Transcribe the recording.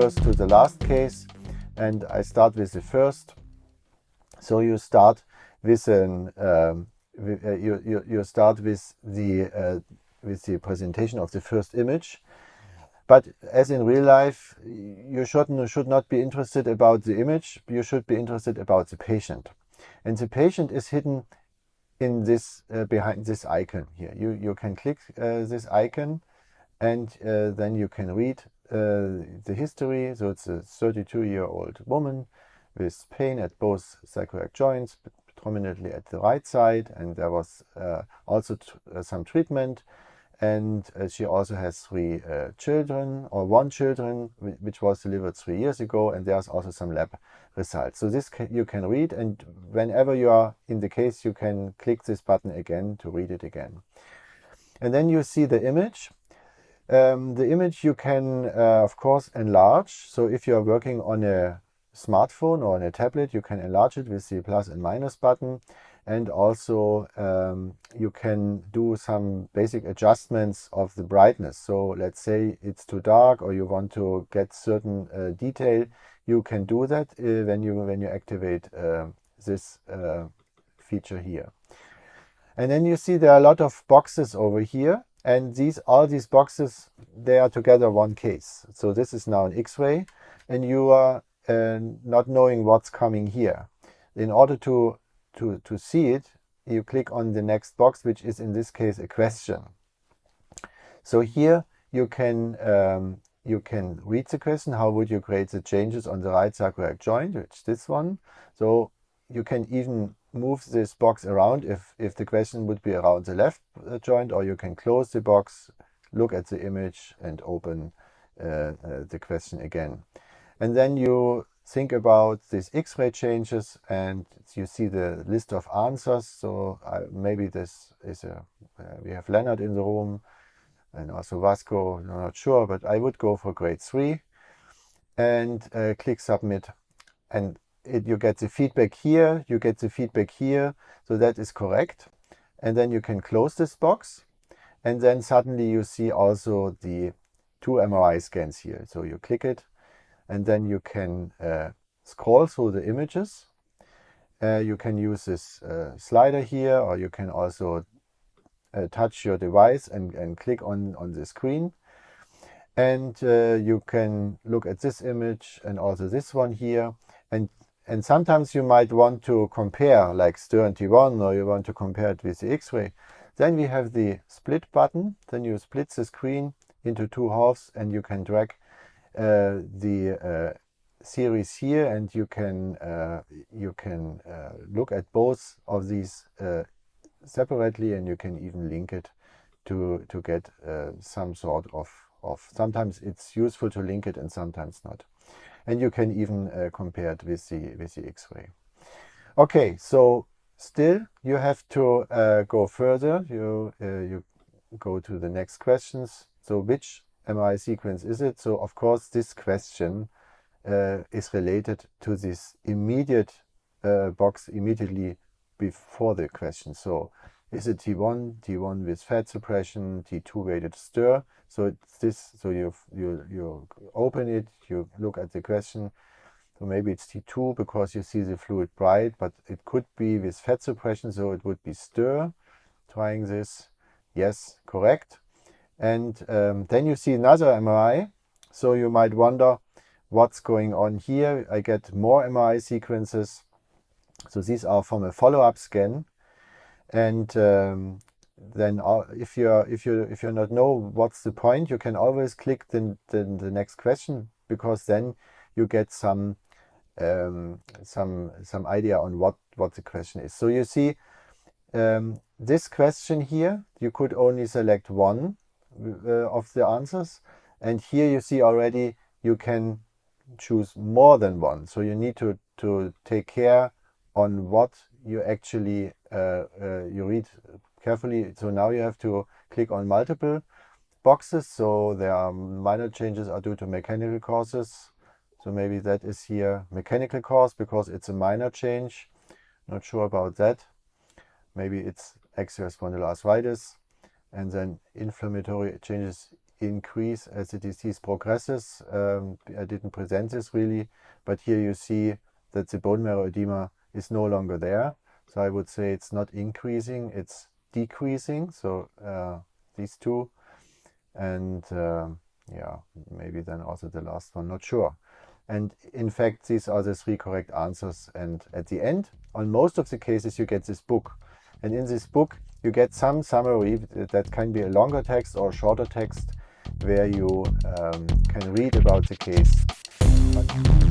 first to the last case, and I start with the first. So you start with you start with the presentation of the first image. But as in real life, you should not be interested about the image. You should be interested about the patient, and the patient is hidden in this behind this icon here. You can click this icon, and then you can read the history. So it's a 32-year-old woman with pain at both sacroiliac joints, prominently at the right side, and there was also some treatment. And she also has 3 children, or 1 children, which was delivered 3 years ago, and there's also some lab results. So this you can read, and whenever you are in the case, you can click this button again to read it again. And then you see the image. The image you can, of course, enlarge. So if you are working on a smartphone or on a tablet, you can enlarge it with the plus and minus button. And also you can do some basic adjustments of the brightness. So let's say it's too dark, or you want to get certain detail, you can do that when you activate this feature here. And then you see there are a lot of boxes over here, and all these boxes, they are together one case. So this is now an X-ray, and you are not knowing what's coming here. In order to see it, you click on the next box, which is in this case a question. So here you can read the question. How would you create the changes on the right sacroiliac joint, which is this one? So you can even move this box around if the question would be around the left joint, or you can close the box, look at the image, and open the question again. And then you think about these X-ray changes, and you see the list of answers. So maybe this is we have Leonard in the room, and also Vasco, I'm not sure, but I would go for grade 3, and click submit. And you get the feedback here, you get the feedback here, so that is correct. And then you can close this box, and then suddenly you see also the 2 MRI scans here. So you click it, and then you can scroll through the images. You can use this slider here, or you can also touch your device and click on the screen. And you can look at this image and also this one here. And sometimes you might want to compare, like Stern T1, or you want to compare it with the X-ray. Then we have the split button. Then you split the screen into 2 halves, and you can drag the series here, and you can look at both of these separately, and you can even link it to get some sort of sometimes it's useful to link it and sometimes not. And you can even compare it with the X-ray. Okay, so still you have to go further. You go to the next questions. So which MRI sequence is it? So of course this question is related to this immediate box immediately before the question. So is it T1 with fat suppression, T2 weighted stir? So it's this. So you open it, you look at the question. So maybe it's T2 because you see the fluid bright, but it could be with fat suppression, so it would be stir. Trying this, yes, correct. And then you see another MRI. So you might wonder what's going on here. I get more MRI sequences. So these are from a follow-up scan. And then if you not know what's the point, you can always click the next question, because then you get some idea on what the question is. So you see this question here, you could only select one of the answers, and here you see already you can choose more than one. So you need to take care on what you actually you read carefully. So now you have to click on multiple boxes. So there are minor changes are due to mechanical causes. So maybe that is here mechanical cause because it's a minor change. Not sure about that. Maybe it's axial spondyloarthritis. And then inflammatory changes increase as the disease progresses. I didn't present this really, but here you see that the bone marrow edema is no longer there. So I would say it's not increasing, it's decreasing. So these two, and yeah, maybe then also the last one, not sure. And in fact, these are the 3 correct answers. And at the end, on most of the cases, you get this book. And in this book, you get some summary that can be a longer text or a shorter text where you can read about the case. But